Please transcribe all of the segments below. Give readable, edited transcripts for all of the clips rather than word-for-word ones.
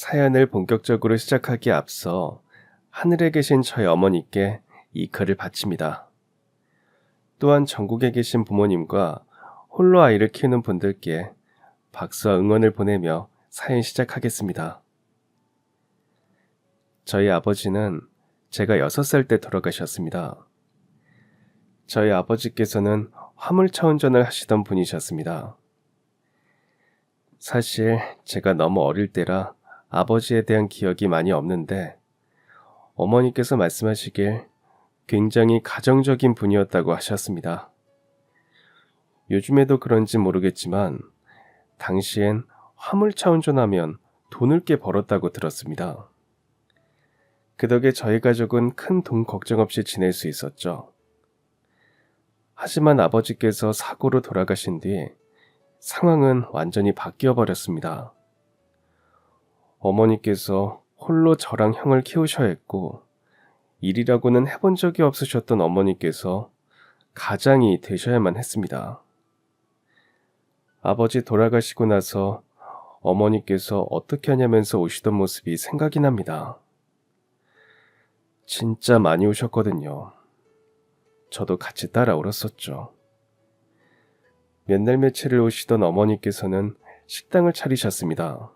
사연을 본격적으로 시작하기에 앞서 하늘에 계신 저희 어머니께 이 글을 바칩니다. 또한 전국에 계신 부모님과 홀로 아이를 키우는 분들께 박수와 응원을 보내며 사연 시작하겠습니다. 저희 아버지는 제가 6살 때 돌아가셨습니다. 저희 아버지께서는 화물차 운전을 하시던 분이셨습니다. 사실 제가 너무 어릴 때라 아버지에 대한 기억이 많이 없는데 어머니께서 말씀하시길 굉장히 가정적인 분이었다고 하셨습니다. 요즘에도 그런지 모르겠지만 당시엔 화물차 운전하면 돈을 꽤 벌었다고 들었습니다. 그 덕에 저희 가족은 큰 돈 걱정 없이 지낼 수 있었죠. 하지만 아버지께서 사고로 돌아가신 뒤 상황은 완전히 바뀌어 버렸습니다. 어머니께서 홀로 저랑 형을 키우셔야 했고 일이라고는 해본 적이 없으셨던 어머니께서 가장이 되셔야만 했습니다. 아버지 돌아가시고 나서 어머니께서 어떻게 하냐면서 오시던 모습이 생각이 납니다. 진짜 많이 우셨거든요. 저도 같이 따라 울었었죠. 몇 날 며칠을 오시던 어머니께서는 식당을 차리셨습니다.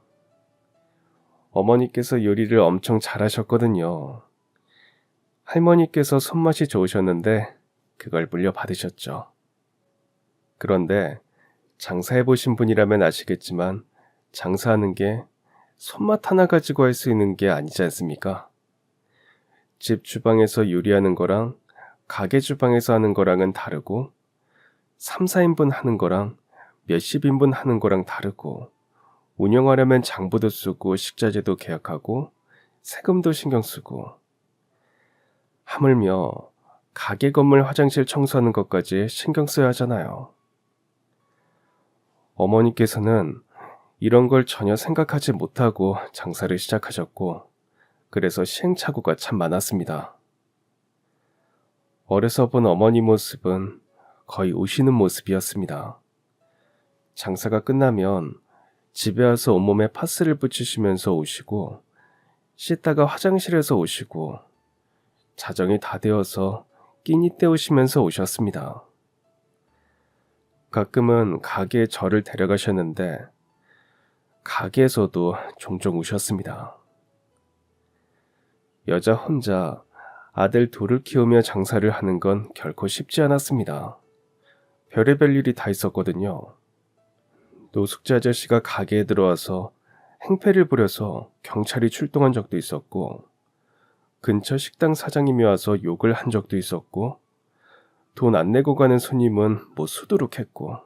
어머니께서 요리를 엄청 잘하셨거든요. 할머니께서 손맛이 좋으셨는데 그걸 물려받으셨죠. 그런데 장사해보신 분이라면 아시겠지만 장사하는 게 손맛 하나 가지고 할 수 있는 게 아니지 않습니까? 집 주방에서 요리하는 거랑 가게 주방에서 하는 거랑은 다르고 3, 4인분 하는 거랑 몇십 인분 하는 거랑 다르고 운영하려면 장부도 쓰고 식자재도 계약하고 세금도 신경 쓰고 하물며 가게 건물 화장실 청소하는 것까지 신경 써야 하잖아요. 어머니께서는 이런 걸 전혀 생각하지 못하고 장사를 시작하셨고 그래서 시행착오가 참 많았습니다. 어려서 본 어머니 모습은 거의 우시는 모습이었습니다. 장사가 끝나면 집에 와서 온몸에 파스를 붙이시면서 오시고 씻다가 화장실에서 오시고 자정이 다 되어서 끼니 때우시면서 오셨습니다. 가끔은 가게에 저를 데려가셨는데 가게에서도 종종 우셨습니다. 여자 혼자 아들 둘을 키우며 장사를 하는 건 결코 쉽지 않았습니다. 별의별 일이 다 있었거든요. 노숙자 아저씨가 가게에 들어와서 행패를 부려서 경찰이 출동한 적도 있었고 근처 식당 사장님이 와서 욕을 한 적도 있었고 돈 안 내고 가는 손님은 뭐 수두룩했고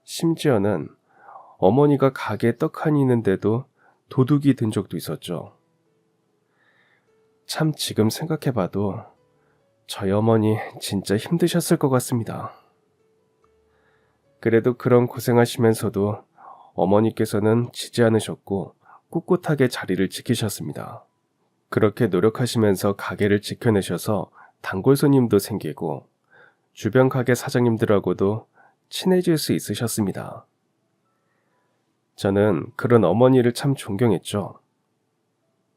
심지어는 어머니가 가게에 떡하니 있는데도 도둑이 든 적도 있었죠. 참 지금 생각해봐도 저희 어머니 진짜 힘드셨을 것 같습니다. 그래도 그런 고생하시면서도 어머니께서는 지지 않으셨고 꿋꿋하게 자리를 지키셨습니다. 그렇게 노력하시면서 가게를 지켜내셔서 단골 손님도 생기고 주변 가게 사장님들하고도 친해질 수 있으셨습니다. 저는 그런 어머니를 참 존경했죠.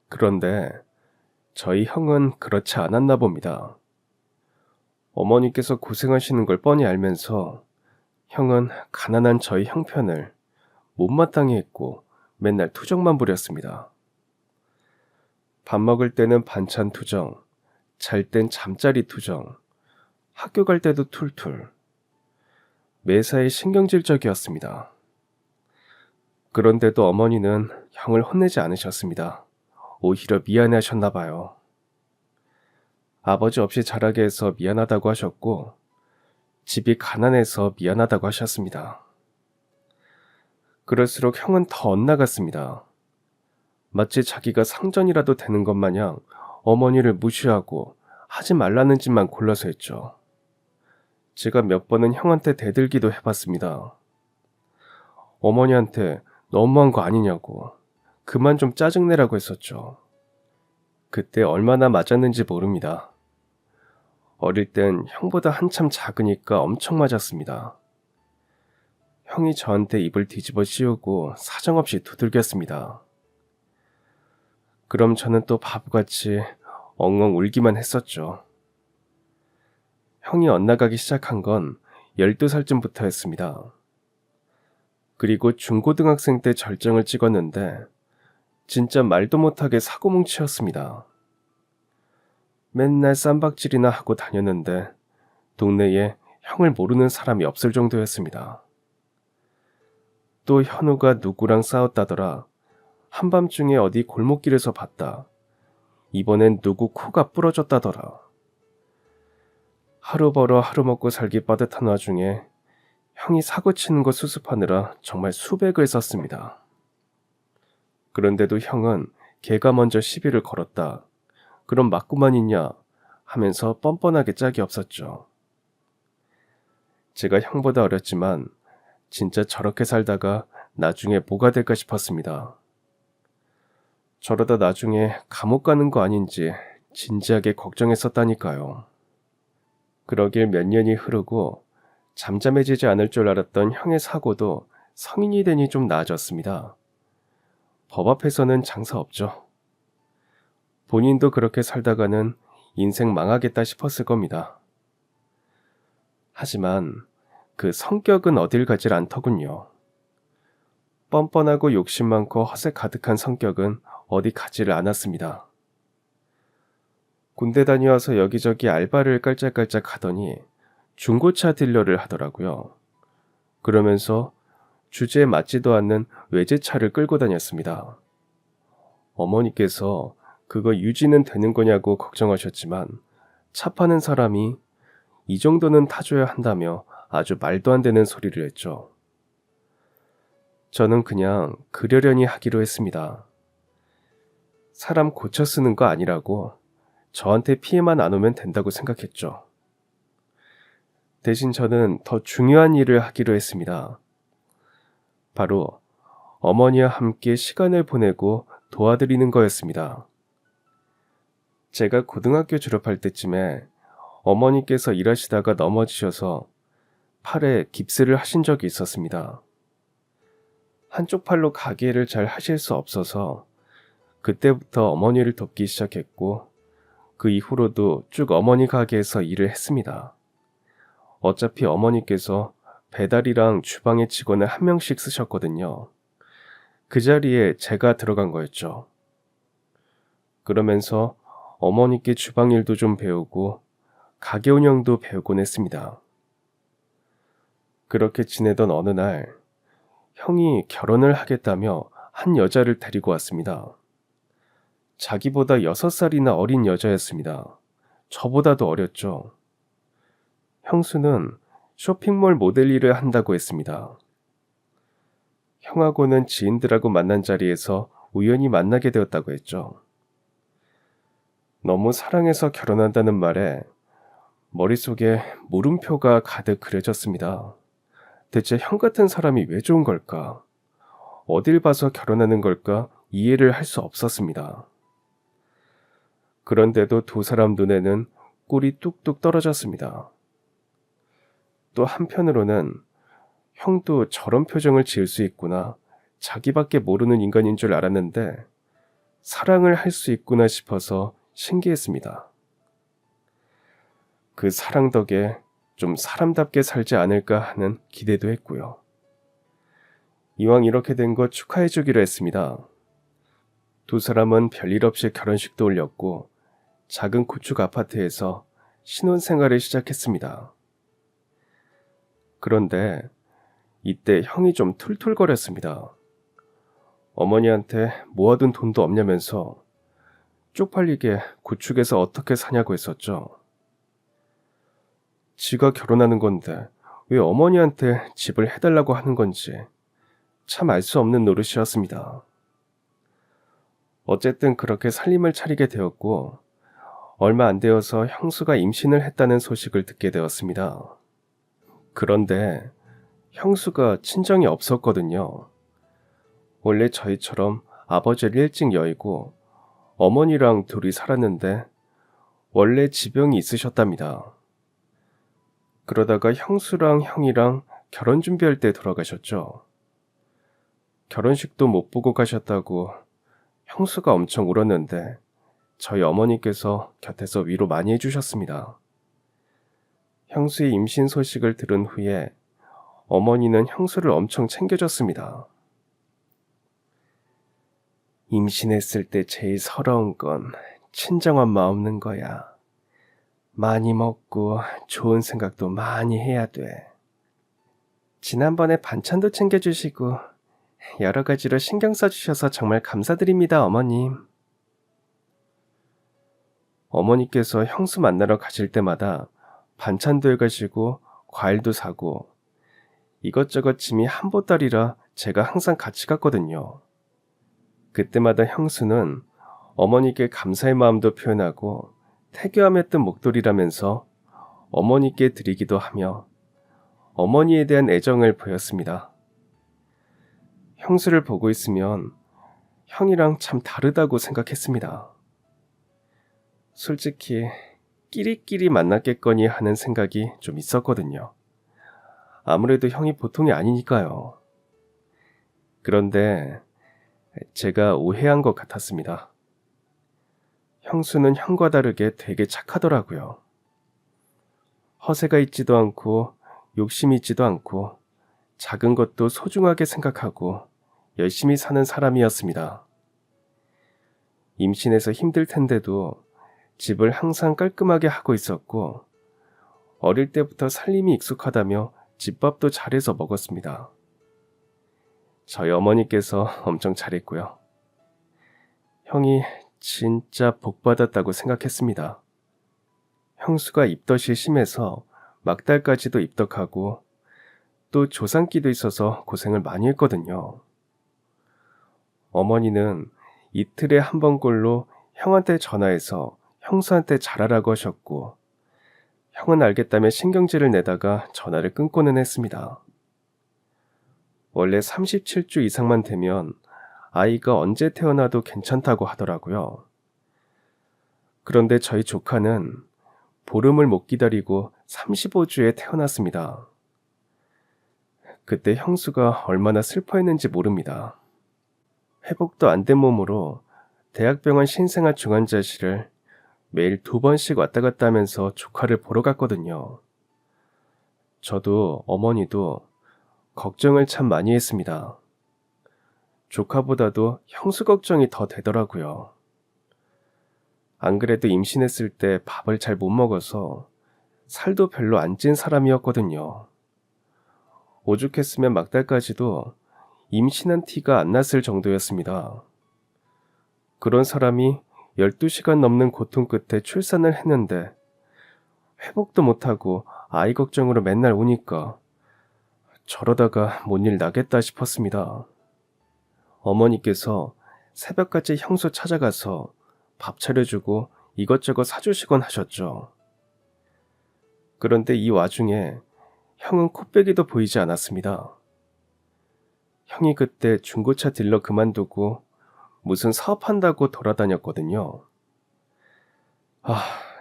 그런데 저희 형은 그렇지 않았나 봅니다. 어머니께서 고생하시는 걸 뻔히 알면서 형은 가난한 저희 형편을 못마땅해 했고 맨날 투정만 부렸습니다. 밥 먹을 때는 반찬 투정, 잘 땐 잠자리 투정, 학교 갈 때도 툴툴. 매사에 신경질적이었습니다. 그런데도 어머니는 형을 혼내지 않으셨습니다. 오히려 미안해하셨나 봐요. 아버지 없이 자라게 해서 미안하다고 하셨고 집이 가난해서 미안하다고 하셨습니다. 그럴수록 형은 더 엇나갔습니다. 마치 자기가 상전이라도 되는 것 마냥 어머니를 무시하고 하지 말라는 짓만 골라서 했죠. 제가 몇 번은 형한테 대들기도 해봤습니다. 어머니한테 너무한 거 아니냐고 그만 좀 짜증내라고 했었죠. 그때 얼마나 맞았는지 모릅니다. 어릴 땐 형보다 한참 작으니까 엄청 맞았습니다. 형이 저한테 입을 뒤집어 씌우고 사정없이 두들겼습니다. 그럼 저는 또 바보같이 엉엉 울기만 했었죠. 형이 엇나가기 시작한 건 12살쯤부터였습니다. 그리고 중고등학생 때 절정을 찍었는데 진짜 말도 못하게 사고뭉치였습니다. 맨날 쌈박질이나 하고 다녔는데 동네에 형을 모르는 사람이 없을 정도였습니다. 또 현우가 누구랑 싸웠다더라. 한밤중에 어디 골목길에서 봤다. 이번엔 누구 코가 부러졌다더라. 하루 벌어 하루 먹고 살기 빠듯한 와중에 형이 사고치는 거 수습하느라 정말 수백을 썼습니다. 그런데도 형은 걔가 먼저 시비를 걸었다. 그럼 맞고만 있냐 하면서 뻔뻔하게 짝이 없었죠. 제가 형보다 어렸지만 진짜 저렇게 살다가 나중에 뭐가 될까 싶었습니다. 저러다 나중에 감옥 가는 거 아닌지 진지하게 걱정했었다니까요. 그러길 몇 년이 흐르고 잠잠해지지 않을 줄 알았던 형의 사고도 성인이 되니 좀 나아졌습니다. 법 앞에서는 장사 없죠. 본인도 그렇게 살다가는 인생 망하겠다 싶었을 겁니다. 하지만 그 성격은 어딜 가질 않더군요. 뻔뻔하고 욕심 많고 허세 가득한 성격은 어디 가지를 않았습니다. 군대 다녀와서 여기저기 알바를 깔짝깔짝 하더니 중고차 딜러를 하더라고요. 그러면서 주제에 맞지도 않는 외제차를 끌고 다녔습니다. 어머니께서 그거 유지는 되는 거냐고 걱정하셨지만 차 파는 사람이 이 정도는 타줘야 한다며 아주 말도 안 되는 소리를 했죠. 저는 그냥 그러려니 하기로 했습니다. 사람 고쳐 쓰는 거 아니라고 저한테 피해만 안 오면 된다고 생각했죠. 대신 저는 더 중요한 일을 하기로 했습니다. 바로 어머니와 함께 시간을 보내고 도와드리는 거였습니다. 제가 고등학교 졸업할 때쯤에 어머니께서 일하시다가 넘어지셔서 팔에 깁스를 하신 적이 있었습니다. 한쪽 팔로 가게를 잘 하실 수 없어서 그때부터 어머니를 돕기 시작했고 그 이후로도 쭉 어머니 가게에서 일을 했습니다. 어차피 어머니께서 배달이랑 주방에 직원을 한 명씩 쓰셨거든요. 그 자리에 제가 들어간 거였죠. 그러면서 어머니께 주방 일도 좀 배우고 가게 운영도 배우곤 했습니다. 그렇게 지내던 어느 날 형이 결혼을 하겠다며 한 여자를 데리고 왔습니다. 자기보다 6살이나 어린 여자였습니다. 저보다도 어렸죠. 형수는 쇼핑몰 모델 일을 한다고 했습니다. 형하고는 지인들하고 만난 자리에서 우연히 만나게 되었다고 했죠. 너무 사랑해서 결혼한다는 말에 머릿속에 물음표가 가득 그려졌습니다. 대체 형 같은 사람이 왜 좋은 걸까? 어딜 봐서 결혼하는 걸까? 이해를 할 수 없었습니다. 그런데도 두 사람 눈에는 꿀이 뚝뚝 떨어졌습니다. 또 한편으로는 형도 저런 표정을 지을 수 있구나, 자기밖에 모르는 인간인 줄 알았는데 사랑을 할 수 있구나 싶어서 신기했습니다. 그 사랑 덕에 좀 사람답게 살지 않을까 하는 기대도 했고요. 이왕 이렇게 된 거 축하해 주기로 했습니다. 두 사람은 별일 없이 결혼식도 올렸고 작은 구축 아파트에서 신혼생활을 시작했습니다. 그런데 이때 형이 좀 툴툴거렸습니다. 어머니한테 모아둔 돈도 없냐면서 쪽팔리게 구축에서 어떻게 사냐고 했었죠. 지가 결혼하는 건데 왜 어머니한테 집을 해달라고 하는 건지 참 알 수 없는 노릇이었습니다. 어쨌든 그렇게 살림을 차리게 되었고 얼마 안 되어서 형수가 임신을 했다는 소식을 듣게 되었습니다. 그런데 형수가 친정이 없었거든요. 원래 저희처럼 아버지를 일찍 여의고 어머니랑 둘이 살았는데 원래 지병이 있으셨답니다. 그러다가 형수랑 형이랑 결혼 준비할 때 돌아가셨죠. 결혼식도 못 보고 가셨다고 형수가 엄청 울었는데 저희 어머니께서 곁에서 위로 많이 해주셨습니다. 형수의 임신 소식을 들은 후에 어머니는 형수를 엄청 챙겨줬습니다. 임신했을 때 제일 서러운 건 친정엄마 없는 거야. 많이 먹고 좋은 생각도 많이 해야 돼. 지난번에 반찬도 챙겨주시고 여러 가지로 신경 써주셔서 정말 감사드립니다, 어머님. 어머니께서 형수 만나러 가실 때마다 반찬도 해가시고 과일도 사고 이것저것 짐이 한 보따리라 제가 항상 같이 갔거든요. 그때마다 형수는 어머니께 감사의 마음도 표현하고 태교함에 뜬 목도리라면서 어머니께 드리기도 하며 어머니에 대한 애정을 보였습니다. 형수를 보고 있으면 형이랑 참 다르다고 생각했습니다. 솔직히 끼리끼리 만났겠거니 하는 생각이 좀 있었거든요. 아무래도 형이 보통이 아니니까요. 그런데 제가 오해한 것 같았습니다. 형수는 형과 다르게 되게 착하더라고요. 허세가 있지도 않고 욕심이 있지도 않고 작은 것도 소중하게 생각하고 열심히 사는 사람이었습니다. 임신해서 힘들 텐데도 집을 항상 깔끔하게 하고 있었고 어릴 때부터 살림이 익숙하다며 집밥도 잘해서 먹었습니다. 저희 어머니께서 엄청 잘했고요. 형이 진짜 복받았다고 생각했습니다. 형수가 입덧이 심해서 막달까지도 입덧하고 또 조산기도 있어서 고생을 많이 했거든요. 어머니는 이틀에 한 번꼴로 형한테 전화해서 형수한테 잘하라고 하셨고 형은 알겠다며 신경질을 내다가 전화를 끊고는 했습니다. 원래 37주 이상만 되면 아이가 언제 태어나도 괜찮다고 하더라고요. 그런데 저희 조카는 보름을 못 기다리고 35주에 태어났습니다. 그때 형수가 얼마나 슬퍼했는지 모릅니다. 회복도 안 된 몸으로 대학병원 신생아 중환자실을 매일 2번씩 왔다 갔다 하면서 조카를 보러 갔거든요. 저도 어머니도 걱정을 참 많이 했습니다. 조카보다도 형수 걱정이 더 되더라고요. 안 그래도 임신했을 때 밥을 잘 못 먹어서 살도 별로 안 찐 사람이었거든요. 오죽했으면 막달까지도 임신한 티가 안 났을 정도였습니다. 그런 사람이 12시간 넘는 고통 끝에 출산을 했는데 회복도 못하고 아이 걱정으로 맨날 오니까 저러다가 뭔 일 나겠다 싶었습니다. 어머니께서 새벽까지 형수 찾아가서 밥 차려주고 이것저것 사주시곤 하셨죠. 그런데 이 와중에 형은 코빼기도 보이지 않았습니다. 형이 그때 중고차 딜러 그만두고 무슨 사업한다고 돌아다녔거든요.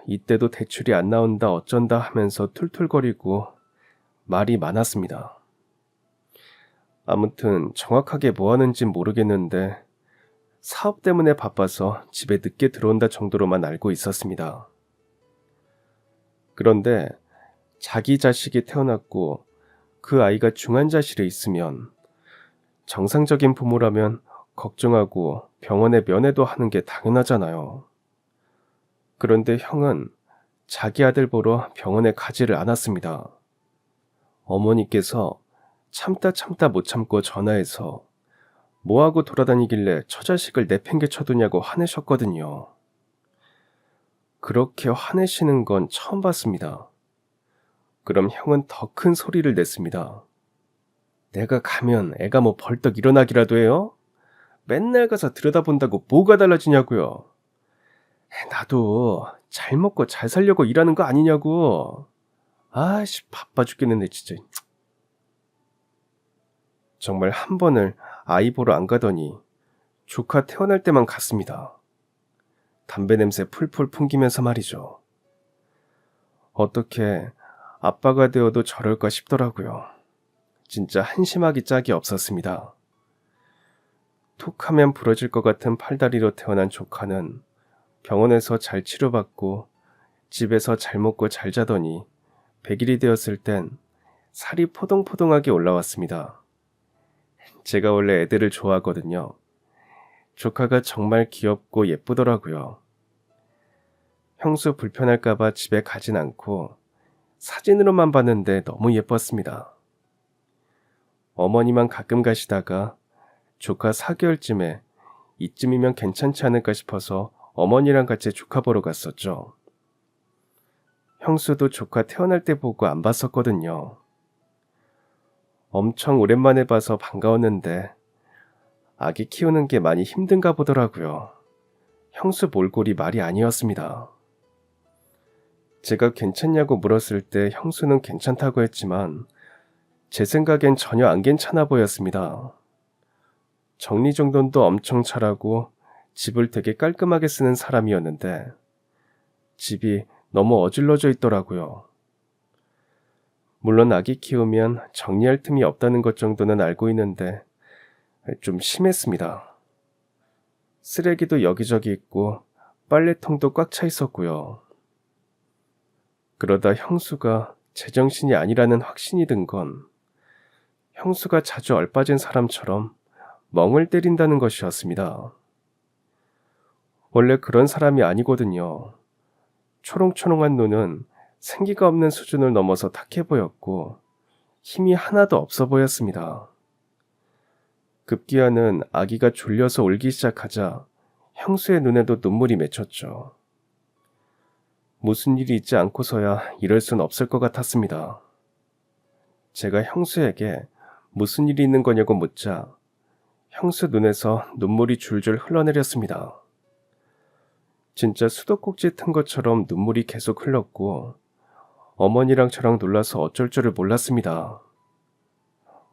이때도 대출이 안 나온다 어쩐다 하면서 툴툴거리고 말이 많았습니다. 아무튼 정확하게 뭐 하는진 모르겠는데 사업 때문에 바빠서 집에 늦게 들어온다 정도로만 알고 있었습니다. 그런데 자기 자식이 태어났고 그 아이가 중환자실에 있으면 정상적인 부모라면 걱정하고 병원에 면회도 하는 게 당연하잖아요. 그런데 형은 자기 아들 보러 병원에 가지를 않았습니다. 어머니께서 참다 못 참고 전화해서 뭐하고 돌아다니길래 처자식을 내팽개쳐두냐고 화내셨거든요. 그렇게 화내시는 건 처음 봤습니다. 그럼 형은 더 큰 소리를 냈습니다. 내가 가면 애가 뭐 벌떡 일어나기라도 해요? 맨날 가서 들여다본다고 뭐가 달라지냐고요. 나도 잘 먹고 잘 살려고 일하는 거 아니냐고. 바빠 죽겠는데 진짜. 정말 한 번을 아이 보러 안 가더니 조카 태어날 때만 갔습니다. 담배 냄새 풀풀 풍기면서 말이죠. 어떻게 아빠가 되어도 저럴까 싶더라고요. 진짜 한심하기 짝이 없었습니다. 툭 하면 부러질 것 같은 팔다리로 태어난 조카는 병원에서 잘 치료받고 집에서 잘 먹고 잘 자더니 100일이 되었을 땐 살이 포동포동하게 올라왔습니다. 제가 원래 애들을 좋아하거든요. 조카가 정말 귀엽고 예쁘더라고요. 형수 불편할까봐 집에 가진 않고 사진으로만 봤는데 너무 예뻤습니다. 어머니만 가끔 가시다가 조카 4개월쯤에 이쯤이면 괜찮지 않을까 싶어서 어머니랑 같이 조카 보러 갔었죠. 형수도 조카 태어날 때 보고 안 봤었거든요. 엄청 오랜만에 봐서 반가웠는데 아기 키우는 게 많이 힘든가 보더라고요. 형수 몰골이 말이 아니었습니다. 제가 괜찮냐고 물었을 때 형수는 괜찮다고 했지만 제 생각엔 전혀 안 괜찮아 보였습니다. 정리정돈도 엄청 잘하고 집을 되게 깔끔하게 쓰는 사람이었는데 집이 너무 어질러져 있더라고요. 물론 아기 키우면 정리할 틈이 없다는 것 정도는 알고 있는데 좀 심했습니다. 쓰레기도 여기저기 있고 빨래통도 꽉 차 있었고요. 그러다 형수가 제정신이 아니라는 확신이 든 건 형수가 자주 얼빠진 사람처럼 멍을 때린다는 것이었습니다. 원래 그런 사람이 아니거든요. 초롱초롱한 눈은 생기가 없는 수준을 넘어서 탁해 보였고 힘이 하나도 없어 보였습니다. 급기야는 아기가 졸려서 울기 시작하자 형수의 눈에도 눈물이 맺혔죠. 무슨 일이 있지 않고서야 이럴 순 없을 것 같았습니다. 제가 형수에게 무슨 일이 있는 거냐고 묻자 형수 눈에서 눈물이 줄줄 흘러내렸습니다. 진짜 수도꼭지 튼 것처럼 눈물이 계속 흘렀고 어머니랑 저랑 놀라서 어쩔 줄을 몰랐습니다.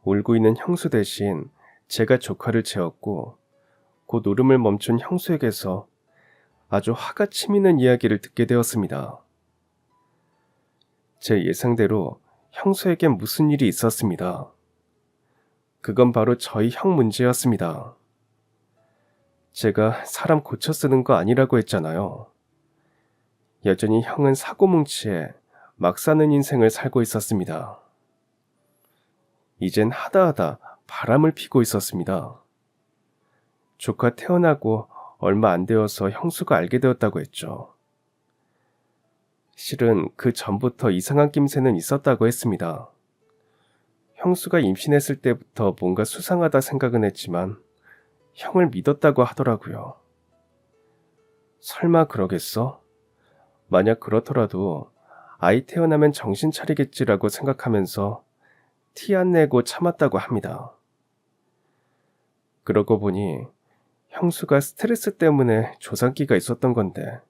울고 있는 형수 대신 제가 조카를 재웠고 곧 울음을 멈춘 형수에게서 아주 화가 치미는 이야기를 듣게 되었습니다. 제 예상대로 형수에겐 무슨 일이 있었습니다. 그건 바로 저희 형 문제였습니다. 제가 사람 고쳐 쓰는 거 아니라고 했잖아요. 여전히 형은 사고뭉치에 막 사는 인생을 살고 있었습니다. 이젠 하다하다 바람을 피고 있었습니다. 조카 태어나고 얼마 안 되어서 형수가 알게 되었다고 했죠. 실은 그 전부터 이상한 낌새는 있었다고 했습니다. 형수가 임신했을 때부터 뭔가 수상하다 생각은 했지만 형을 믿었다고 하더라고요. 설마 그러겠어? 만약 그렇더라도 아이 태어나면 정신 차리겠지라고 생각하면서 티 안 내고 참았다고 합니다. 그러고 보니 형수가 스트레스 때문에 조산기가 있었던 건데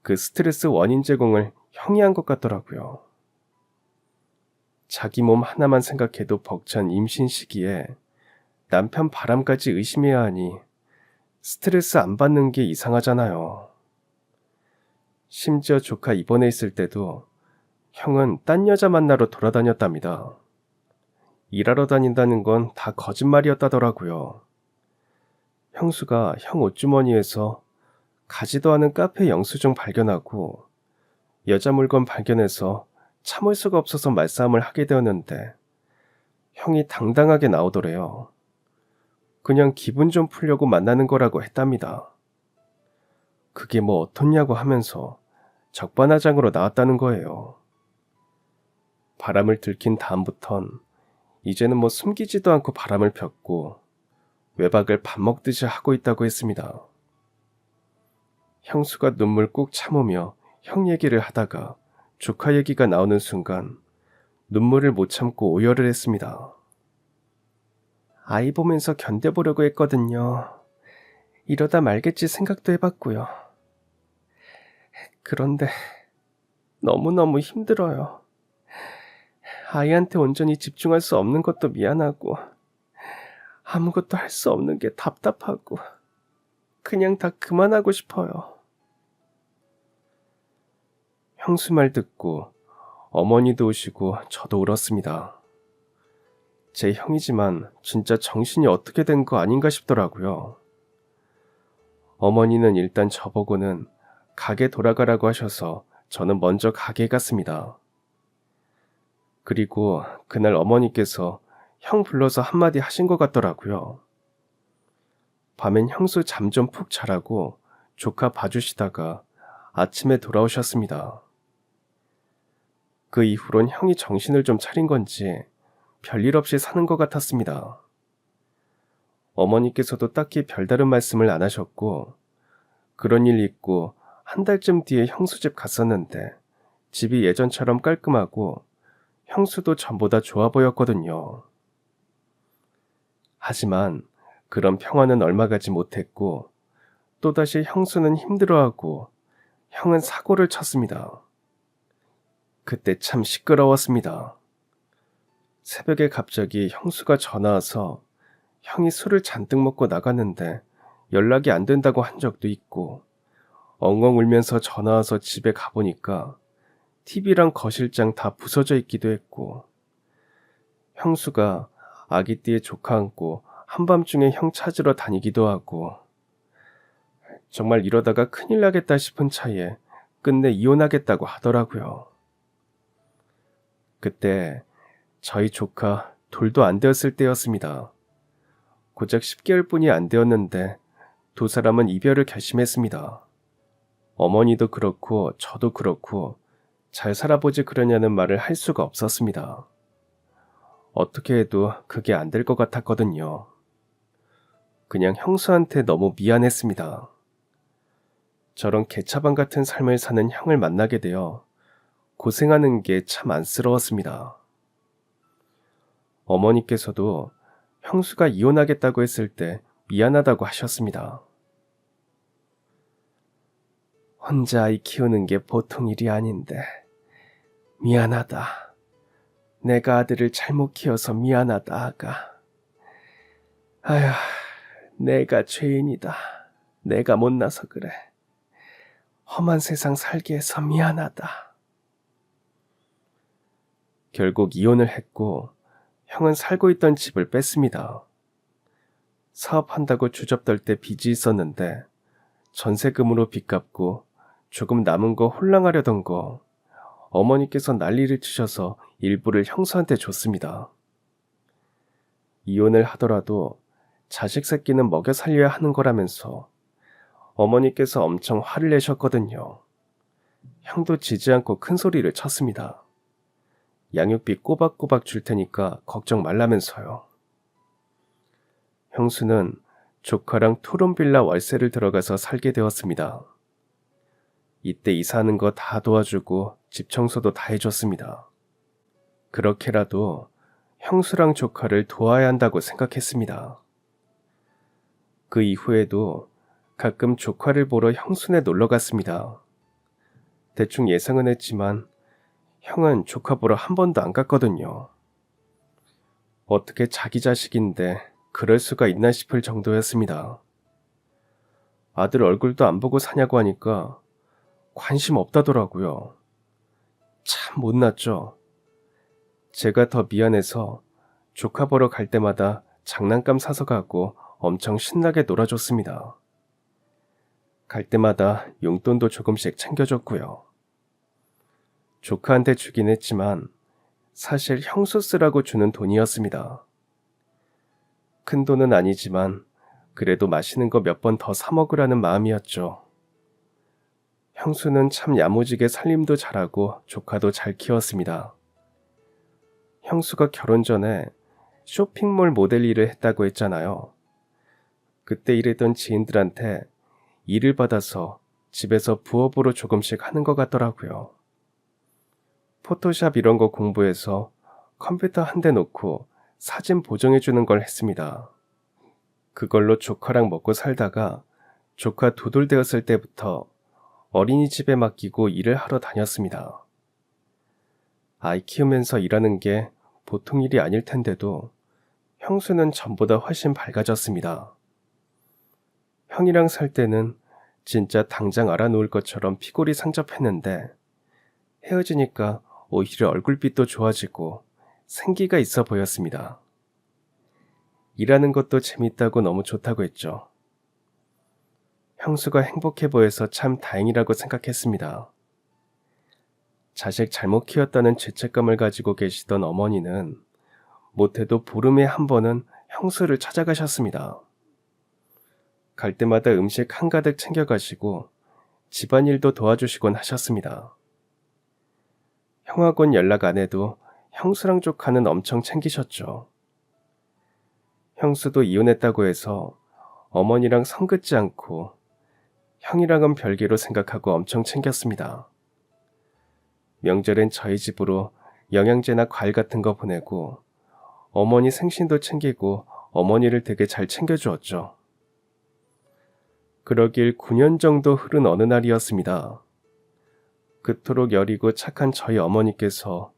그 스트레스 원인 제공을 형이 한 것 같더라고요. 자기 몸 하나만 생각해도 벅찬 임신 시기에 남편 바람까지 의심해야 하니 스트레스 안 받는 게 이상하잖아요. 심지어 조카 입원해 있을 때도 형은 딴 여자 만나러 돌아다녔답니다. 일하러 다닌다는 건 다 거짓말이었다더라고요. 형수가 형 옷주머니에서 가지도 않은 카페 영수증 발견하고 여자 물건 발견해서 참을 수가 없어서 말싸움을 하게 되었는데 형이 당당하게 나오더래요. 그냥 기분 좀 풀려고 만나는 거라고 했답니다. 그게 뭐 어떻냐고 하면서 적반하장으로 나왔다는 거예요. 바람을 들킨 다음부턴 이제는 뭐 숨기지도 않고 바람을 폈고 외박을 밥 먹듯이 하고 있다고 했습니다. 형수가 눈물 꾹 참으며 형 얘기를 하다가 조카 얘기가 나오는 순간 눈물을 못 참고 오열을 했습니다. 아이 보면서 견뎌보려고 했거든요. 이러다 말겠지 생각도 해봤고요. 그런데 너무너무 힘들어요. 아이한테 온전히 집중할 수 없는 것도 미안하고 아무것도 할 수 없는 게 답답하고 그냥 다 그만하고 싶어요. 형수 말 듣고 어머니도 우시고 저도 울었습니다. 제 형이지만 진짜 정신이 어떻게 된 거 아닌가 싶더라고요. 어머니는 일단 저보고는 가게 돌아가라고 하셔서 저는 먼저 가게에 갔습니다. 그리고 그날 어머니께서 형 불러서 한마디 하신 것 같더라고요. 밤엔 형수 잠 좀 푹 자라고 조카 봐주시다가 아침에 돌아오셨습니다. 그 이후론 형이 정신을 좀 차린 건지 별일 없이 사는 것 같았습니다. 어머니께서도 딱히 별다른 말씀을 안 하셨고, 그런 일 있고 한 달쯤 뒤에 형수 집 갔었는데 집이 예전처럼 깔끔하고 형수도 전보다 좋아 보였거든요. 하지만 그런 평화는 얼마 가지 못했고, 또다시 형수는 힘들어하고 형은 사고를 쳤습니다. 그때 참 시끄러웠습니다. 새벽에 갑자기 형수가 전화 와서 형이 술을 잔뜩 먹고 나갔는데 연락이 안 된다고 한 적도 있고, 엉엉 울면서 전화 와서 집에 가보니까 TV랑 거실장 다 부서져 있기도 했고, 형수가 아기띠에 조카 안고 한밤중에 형 찾으러 다니기도 하고, 정말 이러다가 큰일 나겠다 싶은 차에 끝내 이혼하겠다고 하더라고요. 그때 저희 조카 돌도 안 되었을 때였습니다. 고작 10개월뿐이 안 되었는데 두 사람은 이별을 결심했습니다. 어머니도 그렇고 저도 그렇고 잘 살아보지 그러냐는 말을 할 수가 없었습니다. 어떻게 해도 그게 안 될 것 같았거든요. 그냥 형수한테 너무 미안했습니다. 저런 개차반 같은 삶을 사는 형을 만나게 되어 고생하는 게 참 안쓰러웠습니다. 어머니께서도 형수가 이혼하겠다고 했을 때 미안하다고 하셨습니다. 혼자 아이 키우는 게 보통 일이 아닌데 미안하다. 내가 아들을 잘못 키워서 미안하다, 아가. 아휴, 내가 죄인이다. 내가 못나서 그래. 험한 세상 살게 해서 미안하다. 결국 이혼을 했고 형은 살고 있던 집을 뺐습니다. 사업한다고 주접떨 때 빚이 있었는데 전세금으로 빚 갚고 조금 남은 거 홀랑하려던 거 어머니께서 난리를 치셔서 일부를 형수한테 줬습니다. 이혼을 하더라도 자식 새끼는 먹여 살려야 하는 거라면서 어머니께서 엄청 화를 내셨거든요. 형도 지지 않고 큰 소리를 쳤습니다. 양육비 꼬박꼬박 줄 테니까 걱정 말라면서요. 형수는 조카랑 투룸빌라 월세를 들어가서 살게 되었습니다. 이때 이사하는 거 다 도와주고 집 청소도 다 해줬습니다. 그렇게라도 형수랑 조카를 도와야 한다고 생각했습니다. 그 이후에도 가끔 조카를 보러 형수네 놀러 갔습니다. 대충 예상은 했지만 형은 조카 보러 한 번도 안 갔거든요. 어떻게 자기 자식인데 그럴 수가 있나 싶을 정도였습니다. 아들 얼굴도 안 보고 사냐고 하니까 관심 없다더라고요. 참 못났죠. 제가 더 미안해서 조카 보러 갈 때마다 장난감 사서 가고 엄청 신나게 놀아줬습니다. 갈 때마다 용돈도 조금씩 챙겨줬고요. 조카한테 주긴 했지만 사실 형수 쓰라고 주는 돈이었습니다. 큰 돈은 아니지만 그래도 맛있는 거 몇 번 더 사 먹으라는 마음이었죠. 형수는 참 야무지게 살림도 잘하고 조카도 잘 키웠습니다. 형수가 결혼 전에 쇼핑몰 모델 일을 했다고 했잖아요. 그때 일했던 지인들한테 일을 받아서 집에서 부업으로 조금씩 하는 것 같더라고요. 포토샵 이런 거 공부해서 컴퓨터 한 대 놓고 사진 보정해주는 걸 했습니다. 그걸로 조카랑 먹고 살다가 조카 2돌 되었을 때부터 어린이집에 맡기고 일을 하러 다녔습니다. 아이 키우면서 일하는 게 보통 일이 아닐 텐데도 형수는 전보다 훨씬 밝아졌습니다. 형이랑 살 때는 진짜 당장 알아놓을 것처럼 피골이 상접했는데 헤어지니까 오히려 얼굴빛도 좋아지고 생기가 있어 보였습니다. 일하는 것도 재밌다고 너무 좋다고 했죠. 형수가 행복해 보여서 참 다행이라고 생각했습니다. 자식 잘못 키웠다는 죄책감을 가지고 계시던 어머니는 못해도 보름에 한 번은 형수를 찾아가셨습니다. 갈 때마다 음식 한가득 챙겨가시고 집안일도 도와주시곤 하셨습니다. 형하고는 연락 안 해도 형수랑 조카는 엄청 챙기셨죠. 형수도 이혼했다고 해서 어머니랑 선 긋지 않고 형이랑은 별개로 생각하고 엄청 챙겼습니다. 명절엔 저희 집으로 영양제나 과일 같은 거 보내고 어머니 생신도 챙기고 어머니를 되게 잘 챙겨주었죠. 그러길 9년 정도 흐른 어느 날이었습니다. 그토록 여리고 착한 저희 어머니께서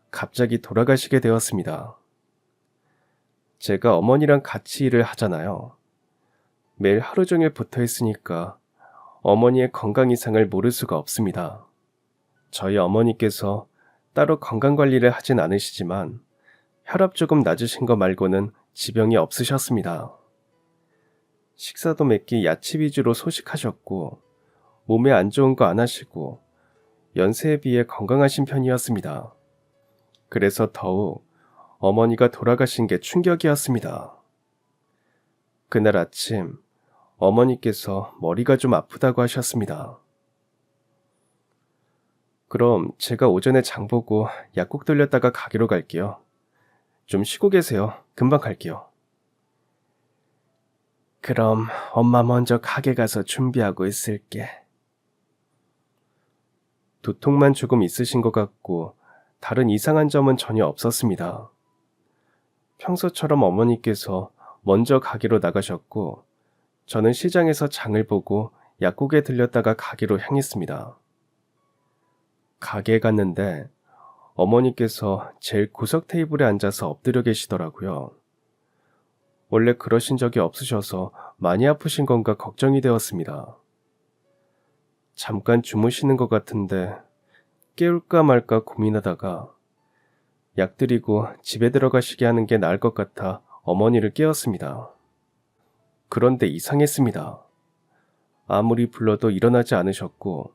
갑자기 돌아가시게 되었습니다. 제가 어머니랑 같이 일을 하잖아요. 매일 하루 종일 붙어 있으니까 어머니의 건강 이상을 모를 수가 없습니다. 저희 어머니께서 따로 건강관리를 하진 않으시지만 혈압 조금 낮으신 거 말고는 지병이 없으셨습니다. 식사도 맵기 야채 위주로 소식하셨고 몸에 안 좋은 거 안 하시고 연세에 비해 건강하신 편이었습니다. 그래서 더욱 어머니가 돌아가신 게 충격이었습니다. 그날 아침 어머니께서 머리가 좀 아프다고 하셨습니다. 그럼 제가 오전에 장 보고 약국 들렸다가 가게로 갈게요. 좀 쉬고 계세요. 금방 갈게요. 그럼 엄마 먼저 가게 가서 준비하고 있을게. 두통만 조금 있으신 것 같고 다른 이상한 점은 전혀 없었습니다. 평소처럼 어머니께서 먼저 가게로 나가셨고 저는 시장에서 장을 보고 약국에 들렸다가 가게로 향했습니다. 가게에 갔는데 어머니께서 제일 구석 테이블에 앉아서 엎드려 계시더라고요. 원래 그러신 적이 없으셔서 많이 아프신 건가 걱정이 되었습니다. 잠깐 주무시는 것 같은데 깨울까 말까 고민하다가 약 드리고 집에 들어가시게 하는 게 나을 것 같아 어머니를 깨웠습니다. 그런데 이상했습니다. 아무리 불러도 일어나지 않으셨고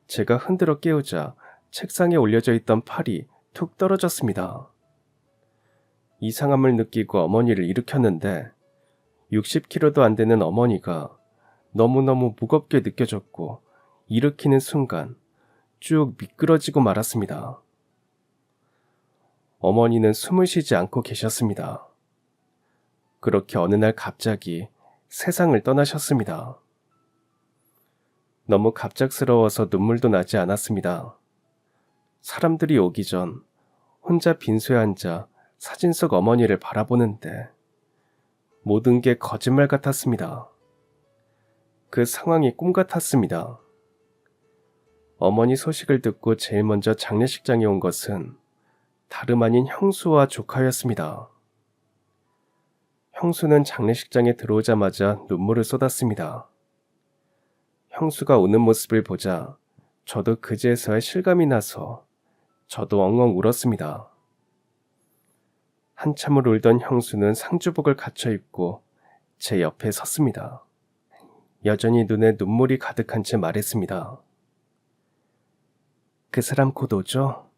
제가 흔들어 깨우자 책상에 올려져 있던 팔이 툭 떨어졌습니다. 이상함을 느끼고 어머니를 일으켰는데 60kg도 안 되는 어머니가 너무너무 무겁게 느껴졌고 일으키는 순간 쭉 미끄러지고 말았습니다. 어머니는 숨을 쉬지 않고 계셨습니다. 그렇게 어느 날 갑자기 세상을 떠나셨습니다. 너무 갑작스러워서 눈물도 나지 않았습니다. 사람들이 오기 전 혼자 빈소에 앉아 사진 속 어머니를 바라보는데 모든 게 거짓말 같았습니다. 그 상황이 꿈 같았습니다. 어머니 소식을 듣고 제일 먼저 장례식장에 온 것은 다름 아닌 형수와 조카였습니다. 형수는 장례식장에 들어오자마자 눈물을 쏟았습니다. 형수가 우는 모습을 보자 저도 그제서야 실감이 나서 저도 엉엉 울었습니다. 한참을 울던 형수는 상주복을 갖춰 입고 제 옆에 섰습니다. 여전히 눈에 눈물이 가득한 채 말했습니다. 그 사람 곧 오죠?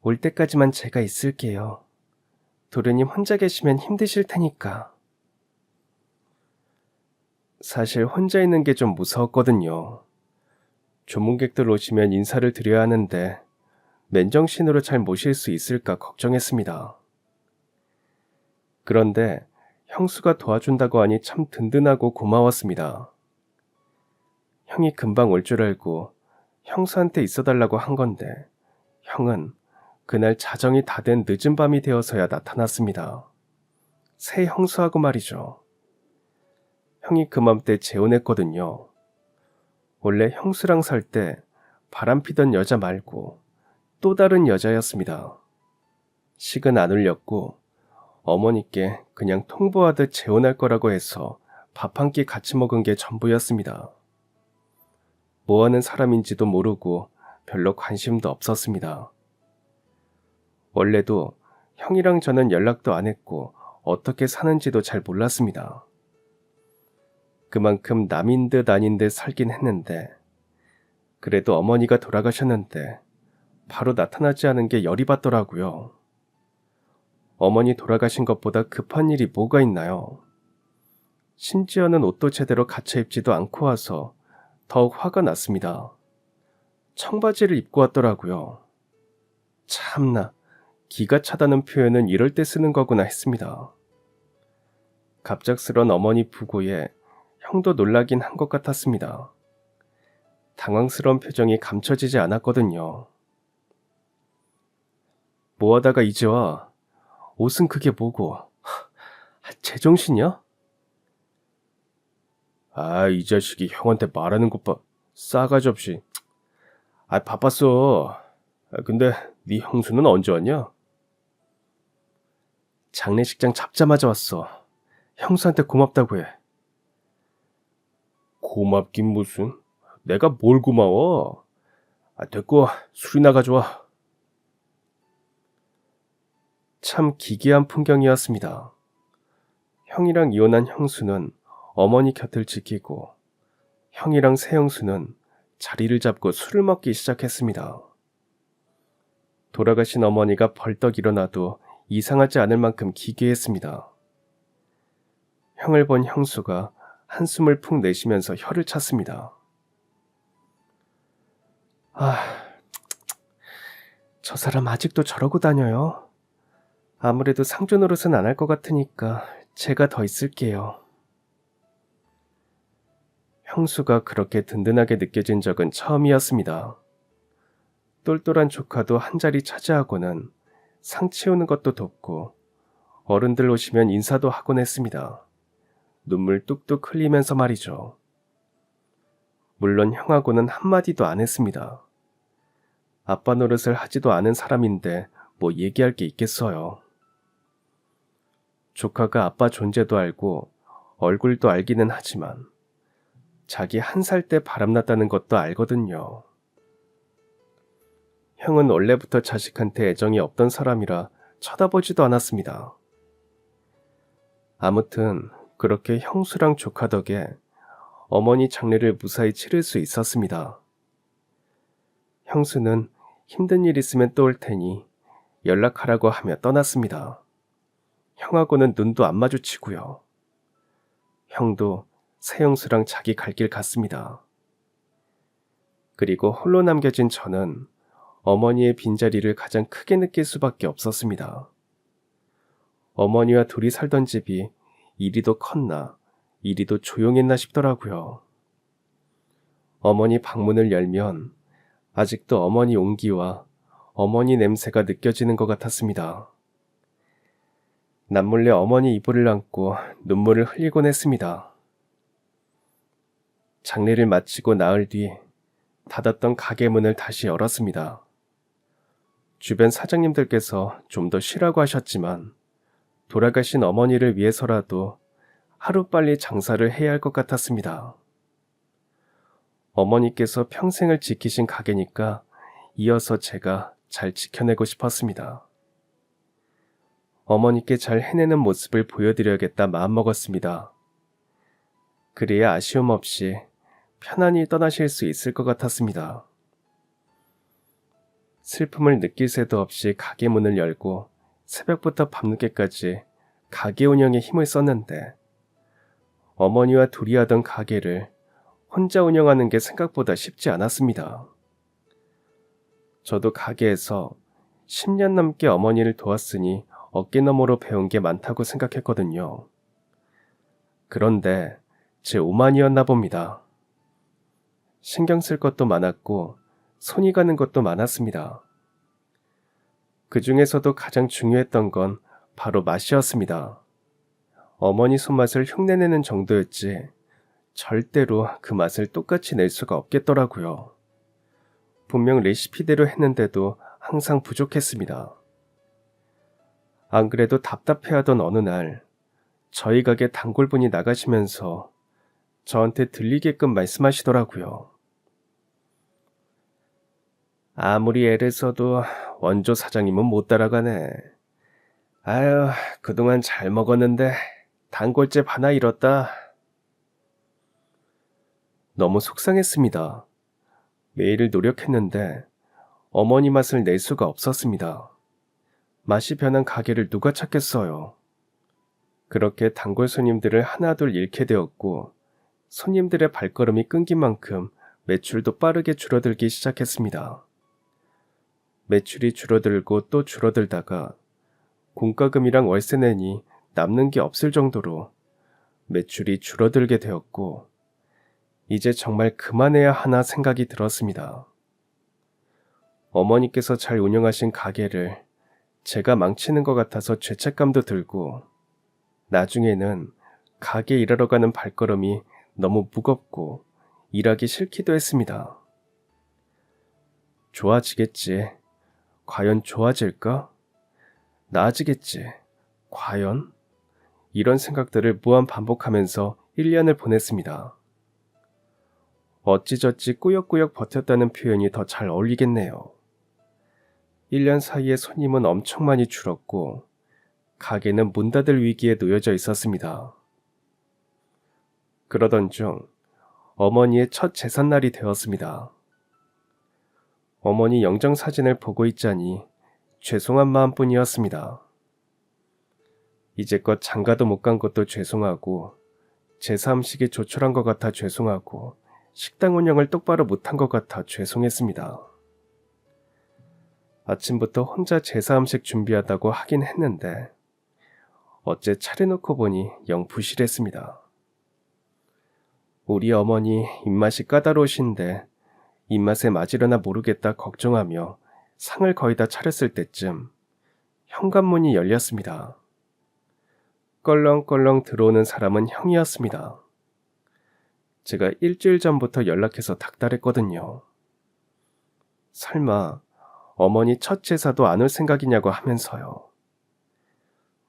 올 때까지만 제가 있을게요. 도련님 혼자 계시면 힘드실 테니까. 사실 혼자 있는 게 좀 무서웠거든요. 조문객들 오시면 인사를 드려야 하는데 맨정신으로 잘 모실 수 있을까 걱정했습니다. 그런데 형수가 도와준다고 하니 참 든든하고 고마웠습니다. 형이 금방 올 줄 알고 형수한테 있어달라고 한 건데 형은 그날 자정이 다 된 늦은 밤이 되어서야 나타났습니다. 새 형수하고 말이죠. 형이 그맘때 재혼했거든요. 원래 형수랑 살 때 바람피던 여자 말고 또 다른 여자였습니다. 식은 안 올렸고 어머니께 그냥 통보하듯 재혼할 거라고 해서 밥 한 끼 같이 먹은 게 전부였습니다. 뭐 하는 사람인지도 모르고 별로 관심도 없었습니다. 원래도 형이랑 저는 연락도 안 했고 어떻게 사는지도 잘 몰랐습니다. 그만큼 남인 듯 아닌 듯 살긴 했는데 그래도 어머니가 돌아가셨는데 바로 나타나지 않은 게 열이 받더라고요. 어머니 돌아가신 것보다 급한 일이 뭐가 있나요? 심지어는 옷도 제대로 갖춰 입지도 않고 와서 더욱 화가 났습니다. 청바지를 입고 왔더라고요. 참나, 기가 차다는 표현은 이럴 때 쓰는 거구나 했습니다. 갑작스런 어머니 부고에 형도 놀라긴 한 것 같았습니다. 당황스러운 표정이 감춰지지 않았거든요. 뭐하다가 이제 와? 옷은 그게 뭐고? 제정신이야? 이 자식이 형한테 말하는 것 봐. 싸가지 없이. 바빴어. 근데 네 형수는 언제 왔냐? 장례식장 잡자마자 왔어. 형수한테 고맙다고 해. 고맙긴 무슨. 내가 뭘 고마워. 됐고 술이나 가져와. 참 기괴한 풍경이었습니다. 형이랑 이혼한 형수는 어머니 곁을 지키고 형이랑 새형수는 자리를 잡고 술을 먹기 시작했습니다. 돌아가신 어머니가 벌떡 일어나도 이상하지 않을 만큼 기괴했습니다. 형을 본 형수가 한숨을 푹 내쉬면서 혀를 찼습니다. 저 사람 아직도 저러고 다녀요. 아무래도 상조 노릇은 안 할 것 같으니까 제가 더 있을게요. 형수가 그렇게 든든하게 느껴진 적은 처음이었습니다. 똘똘한 조카도 한 자리 차지하고는 상 치우는 것도 돕고 어른들 오시면 인사도 하곤 했습니다. 눈물 뚝뚝 흘리면서 말이죠. 물론 형하고는 한마디도 안 했습니다. 아빠 노릇을 하지도 않은 사람인데 뭐 얘기할 게 있겠어요. 조카가 아빠 존재도 알고 얼굴도 알기는 하지만 자기 1살 때 바람났다는 것도 알거든요. 형은 원래부터 자식한테 애정이 없던 사람이라 쳐다보지도 않았습니다. 아무튼 그렇게 형수랑 조카 덕에 어머니 장례를 무사히 치를 수 있었습니다. 형수는 힘든 일 있으면 또 올 테니 연락하라고 하며 떠났습니다. 형하고는 눈도 안 마주치고요. 형도 새형수랑 자기 갈 길 갔습니다. 그리고 홀로 남겨진 저는 어머니의 빈자리를 가장 크게 느낄 수밖에 없었습니다. 어머니와 둘이 살던 집이 이리도 컸나 이리도 조용했나 싶더라고요. 어머니 방문을 열면 아직도 어머니 온기와 어머니 냄새가 느껴지는 것 같았습니다. 남몰래 어머니 이불을 안고 눈물을 흘리곤 했습니다. 장례를 마치고 나흘 뒤 닫았던 가게 문을 다시 열었습니다. 주변 사장님들께서 좀 더 쉬라고 하셨지만 돌아가신 어머니를 위해서라도 하루빨리 장사를 해야 할 것 같았습니다. 어머니께서 평생을 지키신 가게니까 이어서 제가 잘 지켜내고 싶었습니다. 어머니께 잘 해내는 모습을 보여드려야겠다 마음먹었습니다. 그래야 아쉬움 없이 편안히 떠나실 수 있을 것 같았습니다. 슬픔을 느낄 새도 없이 가게 문을 열고 새벽부터 밤늦게까지 가게 운영에 힘을 썼는데 어머니와 둘이 하던 가게를 혼자 운영하는 게 생각보다 쉽지 않았습니다. 저도 가게에서 10년 넘게 어머니를 도왔으니 어깨너머로 배운 게 많다고 생각했거든요. 그런데 제 오만이었나 봅니다. 신경 쓸 것도 많았고 손이 가는 것도 많았습니다. 그 중에서도 가장 중요했던 건 바로 맛이었습니다. 어머니 손맛을 흉내내는 정도였지 절대로 그 맛을 똑같이 낼 수가 없겠더라고요. 분명 레시피대로 했는데도 항상 부족했습니다. 안 그래도 답답해하던 어느 날 저희 가게 단골분이 나가시면서 저한테 들리게끔 말씀하시더라고요. 아무리 애를 써도 원조 사장님은 못 따라가네. 아유, 그동안 잘 먹었는데 단골집 하나 잃었다. 너무 속상했습니다. 매일 노력했는데 어머니 맛을 낼 수가 없었습니다. 맛이 변한 가게를 누가 찾겠어요. 그렇게 단골 손님들을 하나둘 잃게 되었고 손님들의 발걸음이 끊긴 만큼 매출도 빠르게 줄어들기 시작했습니다. 매출이 줄어들고 또 줄어들다가 공과금이랑 월세 내니 남는 게 없을 정도로 매출이 줄어들게 되었고 이제 정말 그만해야 하나 생각이 들었습니다. 어머니께서 잘 운영하신 가게를 제가 망치는 것 같아서 죄책감도 들고 나중에는 가게 일하러 가는 발걸음이 너무 무겁고 일하기 싫기도 했습니다. 좋아지겠지. 과연 좋아질까? 나아지겠지. 과연? 이런 생각들을 무한 반복하면서 1년을 보냈습니다. 어찌저찌 꾸역꾸역 버텼다는 표현이 더 잘 어울리겠네요. 1년 사이에 손님은 엄청 많이 줄었고 가게는 문 닫을 위기에 놓여져 있었습니다. 그러던 중 어머니의 첫 제삿날이 되었습니다. 어머니 영정사진을 보고 있자니 죄송한 마음뿐이었습니다. 이제껏 장가도 못 간 것도 죄송하고 제사 음식이 조촐한 것 같아 죄송하고 식당 운영을 똑바로 못한 것 같아 죄송했습니다. 아침부터 혼자 제사 음식 준비하다고 하긴 했는데 어째 차려놓고 보니 영 부실했습니다. 우리 어머니 입맛이 까다로우신데 입맛에 맞으려나 모르겠다 걱정하며 상을 거의 다 차렸을 때쯤 현관문이 열렸습니다. 껄렁껄렁 들어오는 사람은 형이었습니다. 제가 일주일 전부터 연락해서 닥달했거든요. 설마 어머니 첫 제사도 안 올 생각이냐고 하면서요.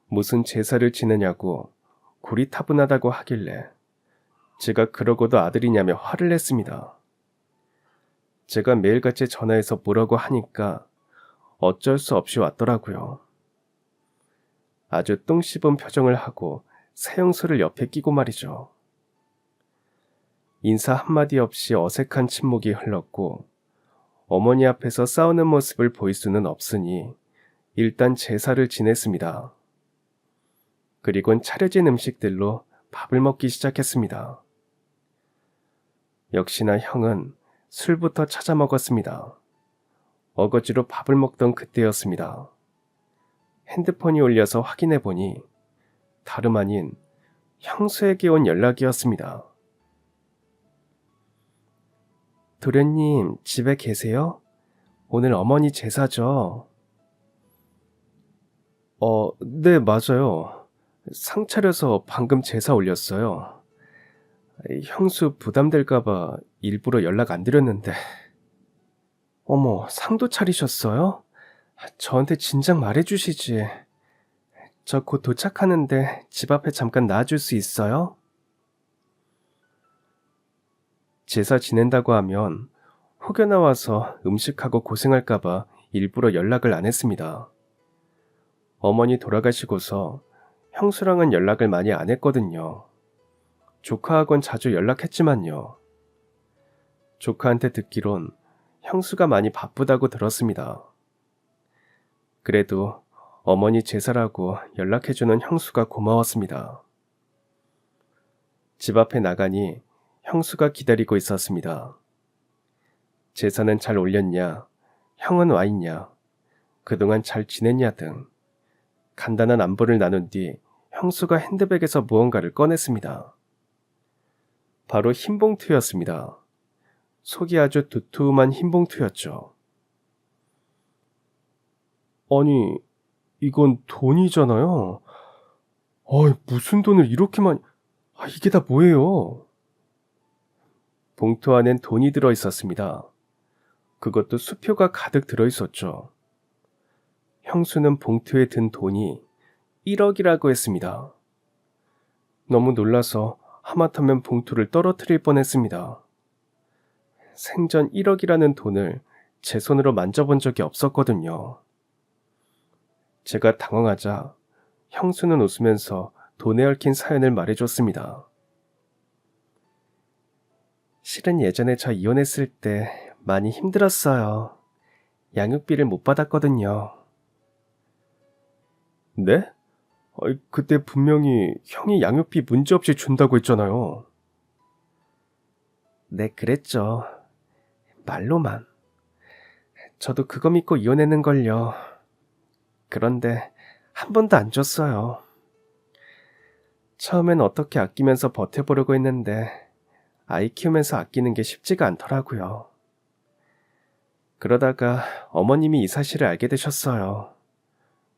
무슨 제사를 지내냐고 고리타분하다고 하길래 제가 그러고도 아들이냐며 화를 냈습니다. 제가 매일같이 전화해서 뭐라고 하니까 어쩔 수 없이 왔더라고요. 아주 똥 씹은 표정을 하고 새용수를 옆에 끼고 말이죠. 인사 한마디 없이 어색한 침묵이 흘렀고 어머니 앞에서 싸우는 모습을 보일 수는 없으니 일단 제사를 지냈습니다. 그리곤 차려진 음식들로 밥을 먹기 시작했습니다. 역시나 형은 술부터 찾아 먹었습니다. 어거지로 밥을 먹던 그때였습니다. 핸드폰이 울려서 확인해 보니 다름 아닌 형수에게 온 연락이었습니다. 도련님, 집에 계세요? 오늘 어머니 제사죠? 네, 맞아요. 상 차려서 방금 제사 올렸어요. 형수 부담될까봐 일부러 연락 안 드렸는데. 어머, 상도 차리셨어요? 저한테 진작 말해주시지. 저 곧 도착하는데 집 앞에 잠깐 놔줄 수 있어요? 제사 지낸다고 하면 혹여 나와서 음식하고 고생할까봐 일부러 연락을 안 했습니다. 어머니 돌아가시고서 형수랑은 연락을 많이 안 했거든요. 조카하곤 자주 연락했지만요. 조카한테 듣기론 형수가 많이 바쁘다고 들었습니다. 그래도 어머니 제사라고 연락해주는 형수가 고마웠습니다. 집 앞에 나가니 형수가 기다리고 있었습니다. 제사는 잘 올렸냐, 형은 와 있냐, 그동안 잘 지냈냐 등 간단한 안부를 나눈 뒤 형수가 핸드백에서 무언가를 꺼냈습니다. 바로 흰 봉투였습니다. 속이 아주 두툼한 흰 봉투였죠. 아니, 이건 돈이잖아요. 무슨 돈을 이렇게 많이... 이게 다 뭐예요? 봉투 안엔 돈이 들어 있었습니다. 그것도 수표가 가득 들어 있었죠. 형수는 봉투에 든 돈이 1억이라고 했습니다. 너무 놀라서 하마터면 봉투를 떨어뜨릴 뻔했습니다. 생전 1억이라는 돈을 제 손으로 만져본 적이 없었거든요. 제가 당황하자 형수는 웃으면서 돈에 얽힌 사연을 말해줬습니다. 실은 예전에 저 이혼했을 때 많이 힘들었어요. 양육비를 못 받았거든요. 네? 그때 분명히 형이 양육비 문제없이 준다고 했잖아요. 네, 그랬죠. 말로만. 저도 그거 믿고 이혼했는걸요. 그런데 한 번도 안 줬어요. 처음엔 어떻게 아끼면서 버텨보려고 했는데 아이 키우면서 아끼는 게 쉽지가 않더라고요. 그러다가 어머님이 이 사실을 알게 되셨어요.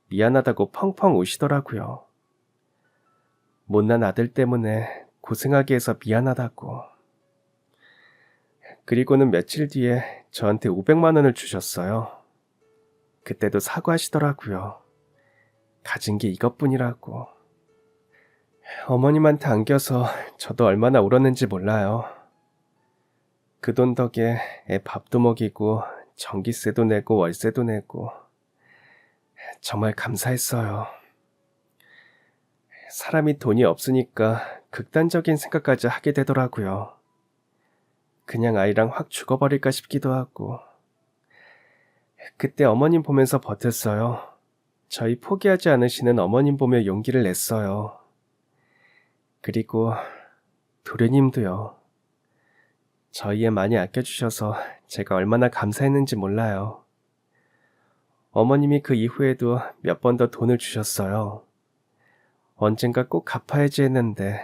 미안하다고 펑펑 우시더라고요. 못난 아들 때문에 고생하게 해서 미안하다고. 그리고는 며칠 뒤에 저한테 500만 원을 주셨어요. 그때도 사과하시더라고요. 가진 게 이것뿐이라고. 어머님한테 안겨서 저도 얼마나 울었는지 몰라요. 그 돈 덕에 애 밥도 먹이고 전기세도 내고 월세도 내고 정말 감사했어요. 사람이 돈이 없으니까 극단적인 생각까지 하게 되더라고요. 그냥 아이랑 확 죽어버릴까 싶기도 하고. 그때 어머님 보면서 버텼어요. 저희 포기하지 않으시는 어머님 보며 용기를 냈어요. 그리고 도련님도요. 저희 애 많이 아껴주셔서 제가 얼마나 감사했는지 몰라요. 어머님이 그 이후에도 몇 번 더 돈을 주셨어요. 언젠가 꼭 갚아야지 했는데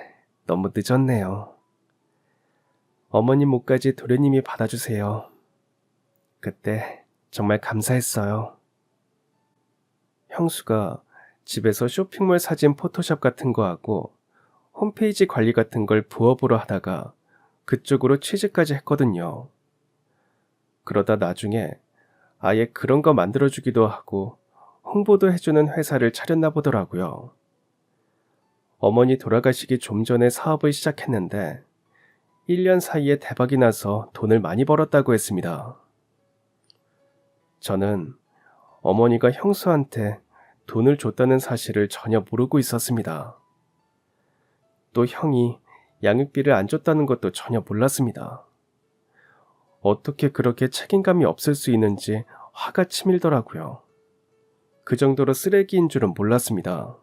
너무 늦었네요. 어머님 몫까지 도련님이 받아주세요. 그때 정말 감사했어요. 형수가 집에서 쇼핑몰 사진 포토샵 같은 거 하고 홈페이지 관리 같은 걸 부업으로 하다가 그쪽으로 취직까지 했거든요. 그러다 나중에 아예 그런 거 만들어주기도 하고 홍보도 해주는 회사를 차렸나 보더라고요. 어머니 돌아가시기 좀 전에 사업을 시작했는데 1년 사이에 대박이 나서 돈을 많이 벌었다고 했습니다. 저는 어머니가 형수한테 돈을 줬다는 사실을 전혀 모르고 있었습니다. 또 형이 양육비를 안 줬다는 것도 전혀 몰랐습니다. 어떻게 그렇게 책임감이 없을 수 있는지 화가 치밀더라고요. 그 정도로 쓰레기인 줄은 몰랐습니다.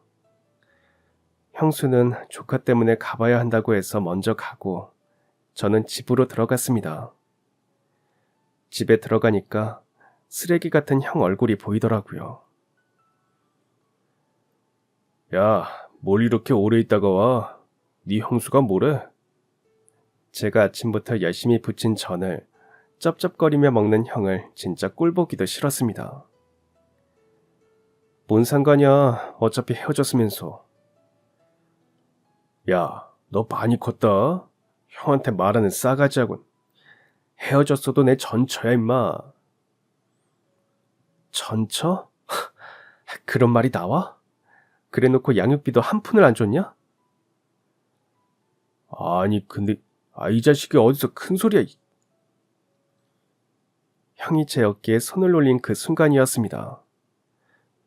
형수는 조카 때문에 가봐야 한다고 해서 먼저 가고 저는 집으로 들어갔습니다. 집에 들어가니까 쓰레기 같은 형 얼굴이 보이더라고요. 야, 뭘 이렇게 오래 있다가 와? 네 형수가 뭐래? 제가 아침부터 열심히 부친 전을 쩝쩝거리며 먹는 형을 진짜 꼴보기도 싫었습니다. 뭔 상관이야, 어차피 헤어졌으면서. 야, 너 많이 컸다. 형한테 말하는 싸가지하군. 헤어졌어도 내 전처야 임마. 전처? 그런 말이 나와? 그래놓고 양육비도 한 푼을 안 줬냐? 아니 근데 이 자식이 어디서 큰 소리야. 형이 제 어깨에 손을 올린 그 순간이었습니다.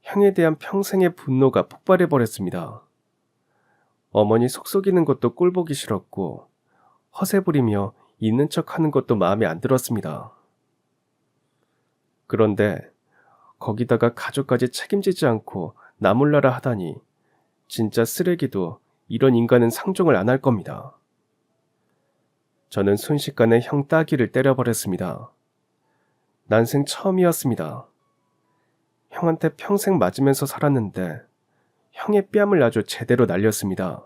형에 대한 평생의 분노가 폭발해버렸습니다. 어머니 속속이는 것도 꼴보기 싫었고 허세 부리며 있는 척하는 것도 마음에 안 들었습니다. 그런데 거기다가 가족까지 책임지지 않고 나몰라라 하다니 진짜 쓰레기도 이런 인간은 상종을 안 할 겁니다. 저는 순식간에 형 따귀를 때려버렸습니다. 난생 처음이었습니다. 형한테 평생 맞으면서 살았는데 형의 뺨을 아주 제대로 날렸습니다.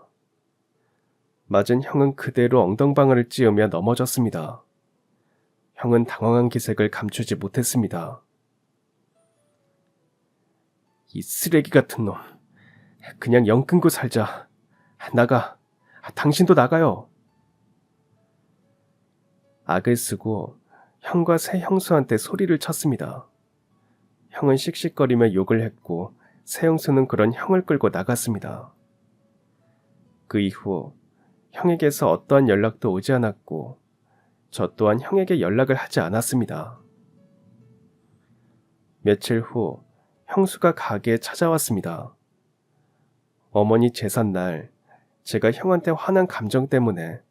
맞은 형은 그대로 엉덩방아를 찧으며 넘어졌습니다. 형은 당황한 기색을 감추지 못했습니다. 이 쓰레기 같은 놈. 그냥 영 끊고 살자. 나가. 당신도 나가요. 악을 쓰고 형과 새 형수한테 소리를 쳤습니다. 형은 씩씩거리며 욕을 했고 새 형수는 그런 형을 끌고 나갔습니다. 그 이후 형에게서 어떠한 연락도 오지 않았고 저 또한 형에게 연락을 하지 않았습니다. 며칠 후 형수가 가게에 찾아왔습니다. 어머니 제삿날 제가 형한테 화난 감정 때문에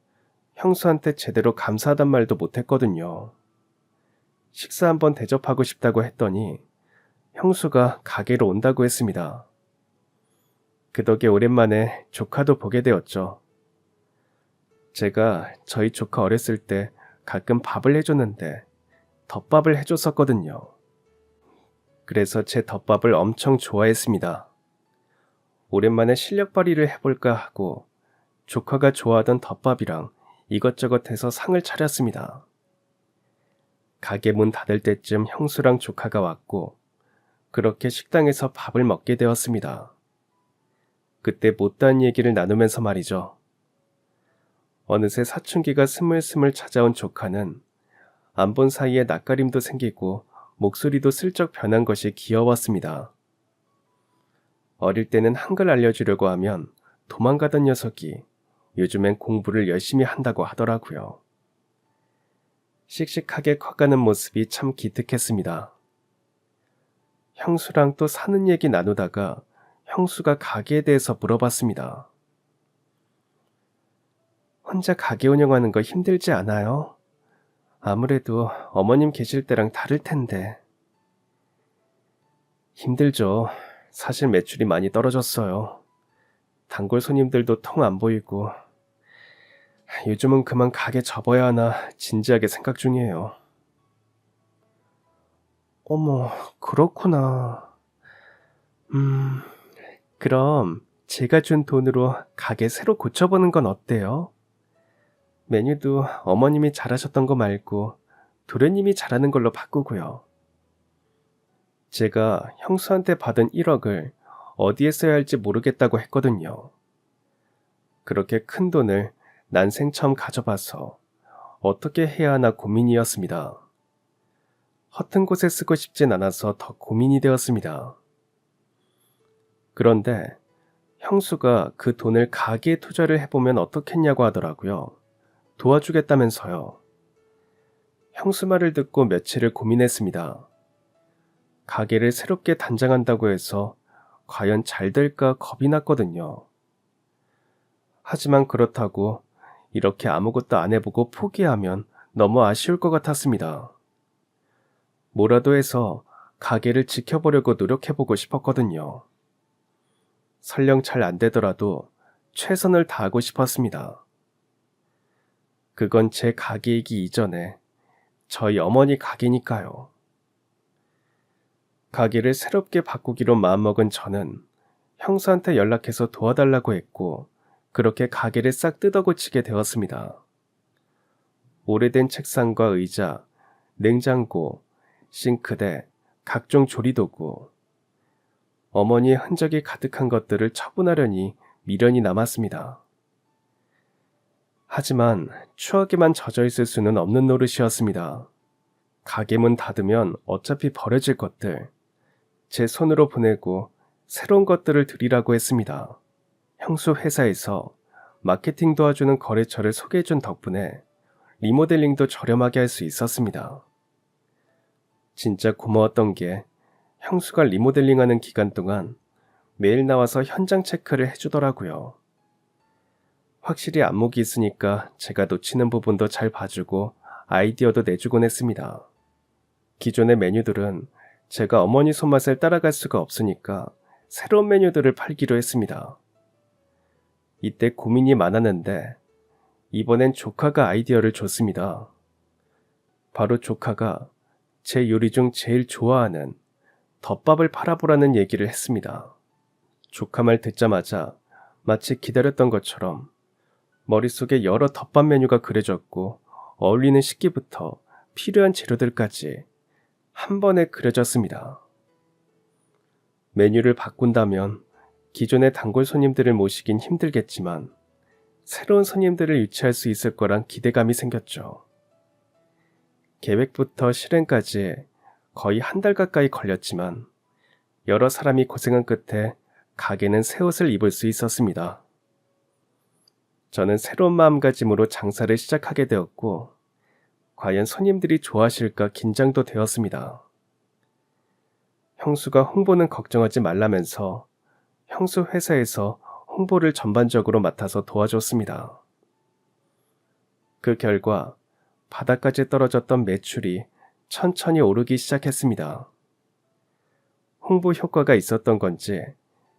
형수한테 제대로 감사하단 말도 못했거든요. 식사 한번 대접하고 싶다고 했더니 형수가 가게로 온다고 했습니다. 그 덕에 오랜만에 조카도 보게 되었죠. 제가 저희 조카 어렸을 때 가끔 밥을 해줬는데 덮밥을 해줬었거든요. 그래서 제 덮밥을 엄청 좋아했습니다. 오랜만에 실력 발휘를 해볼까 하고 조카가 좋아하던 덮밥이랑 이것저것 해서 상을 차렸습니다. 가게 문 닫을 때쯤 형수랑 조카가 왔고 그렇게 식당에서 밥을 먹게 되었습니다. 그때 못다한 얘기를 나누면서 말이죠. 어느새 사춘기가 스물스물 찾아온 조카는 안 본 사이에 낯가림도 생기고 목소리도 슬쩍 변한 것이 귀여웠습니다. 어릴 때는 한글 알려주려고 하면 도망가던 녀석이 요즘엔 공부를 열심히 한다고 하더라고요. 씩씩하게 커가는 모습이 참 기특했습니다. 형수랑 또 사는 얘기 나누다가 형수가 가게에 대해서 물어봤습니다. 혼자 가게 운영하는 거 힘들지 않아요? 아무래도 어머님 계실 때랑 다를 텐데. 힘들죠. 사실 매출이 많이 떨어졌어요. 단골 손님들도 통 안 보이고 요즘은 그만 가게 접어야 하나 진지하게 생각 중이에요. 어머, 그렇구나. 그럼 제가 준 돈으로 가게 새로 고쳐보는 건 어때요? 메뉴도 어머님이 잘하셨던 거 말고 도련님이 잘하는 걸로 바꾸고요. 제가 형수한테 받은 1억을 어디에 써야 할지 모르겠다고 했거든요. 그렇게 큰 돈을 난생 처음 가져봐서 어떻게 해야 하나 고민이었습니다. 허튼 곳에 쓰고 싶진 않아서 더 고민이 되었습니다. 그런데 형수가 그 돈을 가게에 투자를 해보면 어떻겠냐고 하더라고요. 도와주겠다면서요. 형수 말을 듣고 며칠을 고민했습니다. 가게를 새롭게 단장한다고 해서 과연 잘 될까 겁이 났거든요. 하지만 그렇다고 이렇게 아무것도 안 해보고 포기하면 너무 아쉬울 것 같았습니다. 뭐라도 해서 가게를 지켜보려고 노력해보고 싶었거든요. 설령 잘 안 되더라도 최선을 다하고 싶었습니다. 그건 제 가게이기 이전에 저희 어머니 가게니까요. 가게를 새롭게 바꾸기로 마음먹은 저는 형수한테 연락해서 도와달라고 했고 그렇게 가게를 싹 뜯어고치게 되었습니다. 오래된 책상과 의자, 냉장고, 싱크대, 각종 조리도구, 어머니의 흔적이 가득한 것들을 처분하려니 미련이 남았습니다. 하지만 추억에만 젖어있을 수는 없는 노릇이었습니다. 가게 문 닫으면 어차피 버려질 것들, 제 손으로 보내고 새로운 것들을 드리라고 했습니다. 형수 회사에서 마케팅 도와주는 거래처를 소개해준 덕분에 리모델링도 저렴하게 할 수 있었습니다. 진짜 고마웠던 게 형수가 리모델링하는 기간 동안 매일 나와서 현장 체크를 해주더라고요. 확실히 안목이 있으니까 제가 놓치는 부분도 잘 봐주고 아이디어도 내주곤 했습니다. 기존의 메뉴들은 제가 어머니 손맛을 따라갈 수가 없으니까 새로운 메뉴들을 팔기로 했습니다. 이때 고민이 많았는데 이번엔 조카가 아이디어를 줬습니다. 바로 조카가 제 요리 중 제일 좋아하는 덮밥을 팔아보라는 얘기를 했습니다. 조카 말 듣자마자 마치 기다렸던 것처럼 머릿속에 여러 덮밥 메뉴가 그려졌고 어울리는 식기부터 필요한 재료들까지 한 번에 그려졌습니다. 메뉴를 바꾼다면 기존의 단골 손님들을 모시긴 힘들겠지만 새로운 손님들을 유치할 수 있을 거란 기대감이 생겼죠. 계획부터 실행까지 거의 한 달 가까이 걸렸지만 여러 사람이 고생한 끝에 가게는 새 옷을 입을 수 있었습니다. 저는 새로운 마음가짐으로 장사를 시작하게 되었고 과연 손님들이 좋아하실까 긴장도 되었습니다. 형수가 홍보는 걱정하지 말라면서 형수 회사에서 홍보를 전반적으로 맡아서 도와줬습니다. 그 결과 바닥까지 떨어졌던 매출이 천천히 오르기 시작했습니다. 홍보 효과가 있었던 건지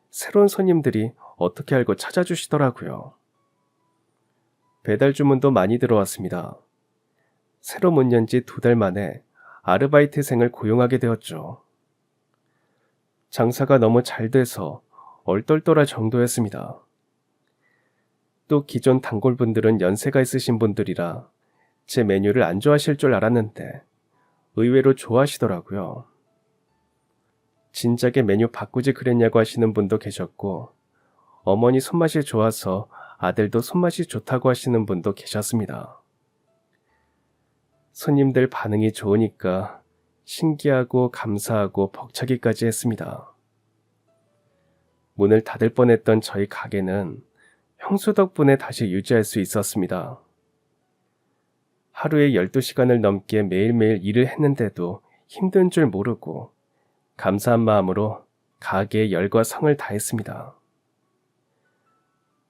새로운 손님들이 어떻게 알고 찾아주시더라고요. 배달 주문도 많이 들어왔습니다. 새로 문 연 지 2달 만에 아르바이트생을 고용하게 되었죠. 장사가 너무 잘 돼서 얼떨떨할 정도였습니다. 또 기존 단골분들은 연세가 있으신 분들이라 제 메뉴를 안 좋아하실 줄 알았는데 의외로 좋아하시더라고요. 진작에 메뉴 바꾸지 그랬냐고 하시는 분도 계셨고, 어머니 손맛이 좋아서 아들도 손맛이 좋다고 하시는 분도 계셨습니다. 손님들 반응이 좋으니까 신기하고 감사하고 벅차기까지 했습니다. 문을 닫을 뻔했던 저희 가게는 형수 덕분에 다시 유지할 수 있었습니다. 하루에 12시간을 넘게 매일매일 일을 했는데도 힘든 줄 모르고 감사한 마음으로 가게에 열과 성을 다했습니다.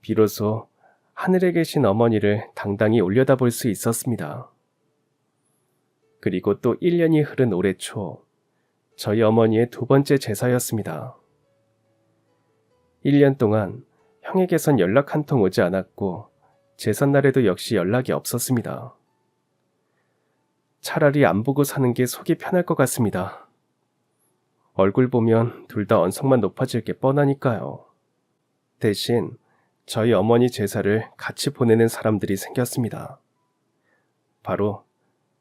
비로소 하늘에 계신 어머니를 당당히 올려다볼 수 있었습니다. 그리고 또 1년이 흐른 올해 초, 저희 어머니의 2번째 제사였습니다. 1년 동안 형에게선 연락 한 통 오지 않았고 제삿날에도 역시 연락이 없었습니다. 차라리 안 보고 사는 게 속이 편할 것 같습니다. 얼굴 보면 둘 다 언성만 높아질 게 뻔하니까요. 대신 저희 어머니 제사를 같이 보내는 사람들이 생겼습니다. 바로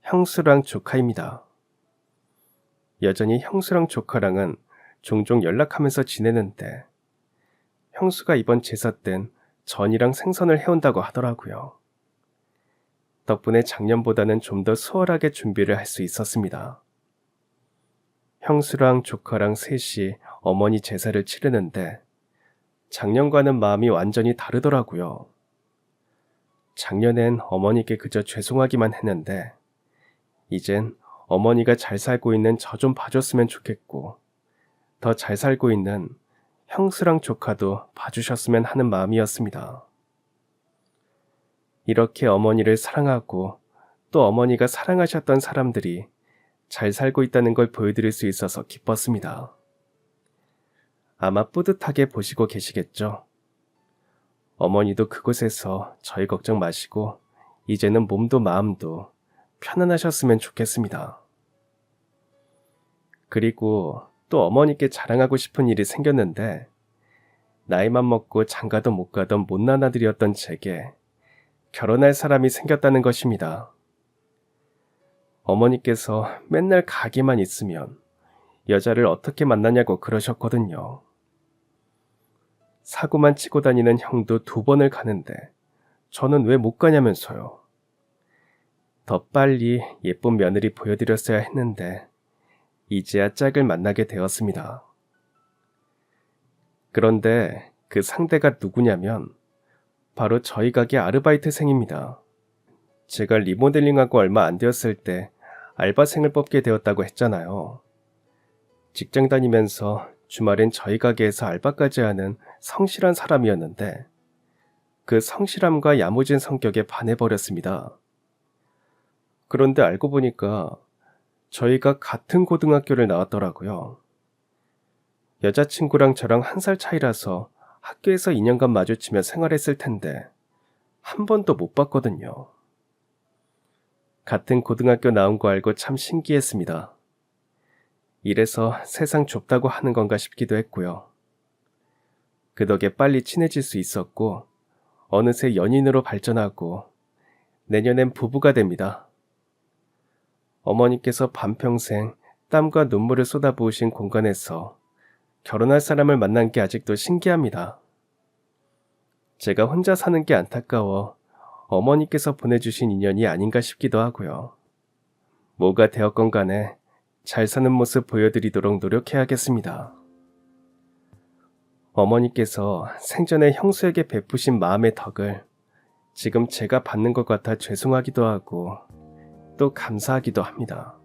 형수랑 조카입니다. 여전히 형수랑 조카랑은 종종 연락하면서 지내는데 형수가 이번 제사 땐 전이랑 생선을 해온다고 하더라고요. 덕분에 작년보다는 좀 더 수월하게 준비를 할 수 있었습니다. 형수랑 조카랑 셋이 어머니 제사를 치르는데 작년과는 마음이 완전히 다르더라고요. 작년엔 어머니께 그저 죄송하기만 했는데 이젠 어머니가 잘 살고 있는 저 좀 봐줬으면 좋겠고 더 잘 살고 있는 형수랑 조카도 봐주셨으면 하는 마음이었습니다. 이렇게 어머니를 사랑하고 또 어머니가 사랑하셨던 사람들이 잘 살고 있다는 걸 보여드릴 수 있어서 기뻤습니다. 아마 뿌듯하게 보시고 계시겠죠? 어머니도 그곳에서 저희 걱정 마시고 이제는 몸도 마음도 편안하셨으면 좋겠습니다. 그리고 또 어머니께 자랑하고 싶은 일이 생겼는데 나이만 먹고 장가도 못 가던 못난 아들이었던 제게 결혼할 사람이 생겼다는 것입니다. 어머니께서 맨날 가게만 있으면 여자를 어떻게 만나냐고 그러셨거든요. 사고만 치고 다니는 형도 2번을 가는데 저는 왜 못 가냐면서요. 더 빨리 예쁜 며느리 보여드렸어야 했는데 이제야 짝을 만나게 되었습니다. 그런데 그 상대가 누구냐면 바로 저희 가게 아르바이트생입니다. 제가 리모델링하고 얼마 안 되었을 때 알바생을 뽑게 되었다고 했잖아요. 직장 다니면서 주말엔 저희 가게에서 알바까지 하는 성실한 사람이었는데 그 성실함과 야무진 성격에 반해버렸습니다. 그런데 알고 보니까 저희가 같은 고등학교를 나왔더라고요. 여자친구랑 저랑 1살 차이라서 학교에서 2년간 마주치며 생활했을 텐데 한 번도 못 봤거든요. 같은 고등학교 나온 거 알고 참 신기했습니다. 이래서 세상 좁다고 하는 건가 싶기도 했고요. 그 덕에 빨리 친해질 수 있었고 어느새 연인으로 발전하고 내년엔 부부가 됩니다. 어머니께서 반평생 땀과 눈물을 쏟아부으신 공간에서 결혼할 사람을 만난 게 아직도 신기합니다. 제가 혼자 사는 게 안타까워 어머니께서 보내주신 인연이 아닌가 싶기도 하고요. 뭐가 되었건 간에 잘 사는 모습 보여드리도록 노력해야겠습니다. 어머니께서 생전에 형수에게 베푸신 마음의 덕을 지금 제가 받는 것 같아 죄송하기도 하고 또 감사하기도 합니다.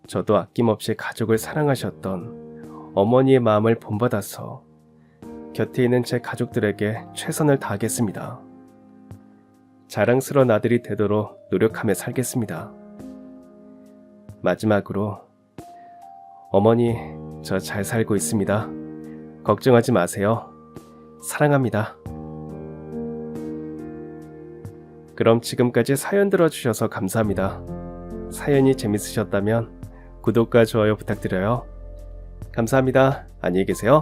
저도 아낌없이 가족을 사랑하셨던 어머니의 마음을 본받아서 곁에 있는 제 가족들에게 최선을 다하겠습니다. 자랑스러운 아들이 되도록 노력하며 살겠습니다. 마지막으로 어머니, 저 잘 살고 있습니다. 걱정하지 마세요. 사랑합니다. 그럼 지금까지 사연 들어주셔서 감사합니다. 사연이 재밌으셨다면 구독과 좋아요 부탁드려요. 감사합니다. 안녕히 계세요.